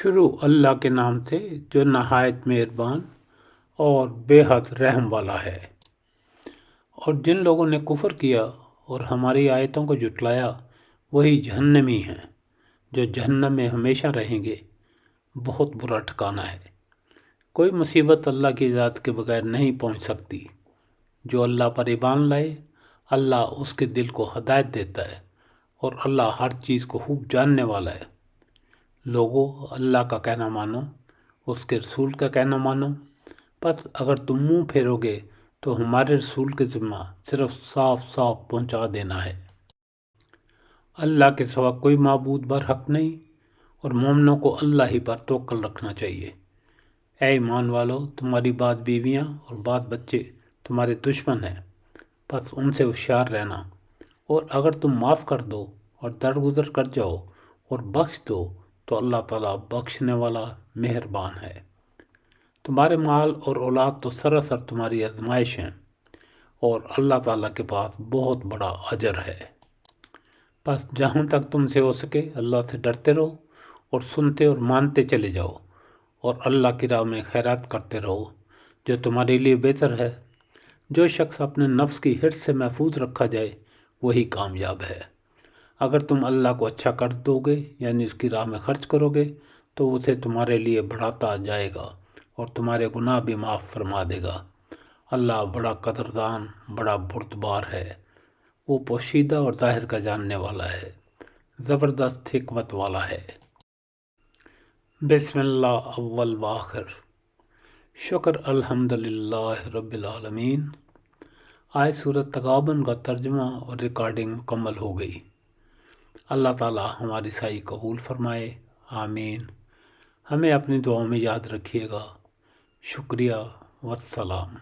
شروع اللہ کے نام سے جو نہایت مہربان اور بے حد رحم والا ہے۔ اور جن لوگوں نے کفر کیا اور ہماری آیتوں کو جھٹلایا وہی جہنمی ہیں جو جہنم میں ہمیشہ رہیں گے۔ بہت برا ٹھکانہ ہے۔ کوئی مصیبت اللہ کی اجازت کے بغیر نہیں پہنچ سکتی۔ جو اللہ پر ایمان لائے اللہ اس کے دل کو ہدایت دیتا ہے اور اللہ ہر چیز کو خوب جاننے والا ہے۔ لوگو اللہ کا کہنا مانو، اس کے رسول کا کہنا مانو۔ بس اگر تم منہ پھیرو گے تو ہمارے رسول کے ذمہ صرف صاف صاف پہنچا دینا ہے۔ اللہ کے سوا کوئی معبود برحق نہیں اور مومنوں کو اللہ ہی پر توکل رکھنا چاہیے۔ اے ایمان والو، تمہاری بعض بیویاں اور بعض بچے تمہارے دشمن ہیں، بس ان سے ہوشیار رہنا۔ اور اگر تم معاف کر دو اور درگزر کر جاؤ اور بخش دو تو اللہ تعالیٰ بخشنے والا مہربان ہے۔ تمہارے مال اور اولاد تو سراسر تمہاری آزمائش ہیں اور اللہ تعالیٰ کے پاس بہت بڑا اجر ہے۔ بس جہاں تک تم سے ہو سکے اللہ سے ڈرتے رہو اور سنتے اور مانتے چلے جاؤ اور اللہ کی راہ میں خیرات کرتے رہو جو تمہارے لیے بہتر ہے۔ جو شخص اپنے نفس کی حرص سے محفوظ رکھا جائے وہی کامیاب ہے۔ اگر تم اللہ کو اچھا کر دو گے یعنی اس کی راہ میں خرچ کرو گے تو اسے تمہارے لیے بڑھاتا جائے گا اور تمہارے گناہ بھی معاف فرما دے گا۔ اللہ بڑا قدردان، بڑا بردبار ہے۔ وہ پوشیدہ اور ظاہر کا جاننے والا ہے، زبردست حکمت والا ہے۔ بسم اللہ اول وآخر۔ شکر الحمدللہ رب العالمین۔ آج سورۃ تغابن کا ترجمہ اور ریکارڈنگ مکمل ہو گئی۔ اللہ تعالی ہماری سعی قبول فرمائے، آمین۔ ہمیں اپنی دعاؤں میں یاد رکھیے گا۔ شکریہ والسلام۔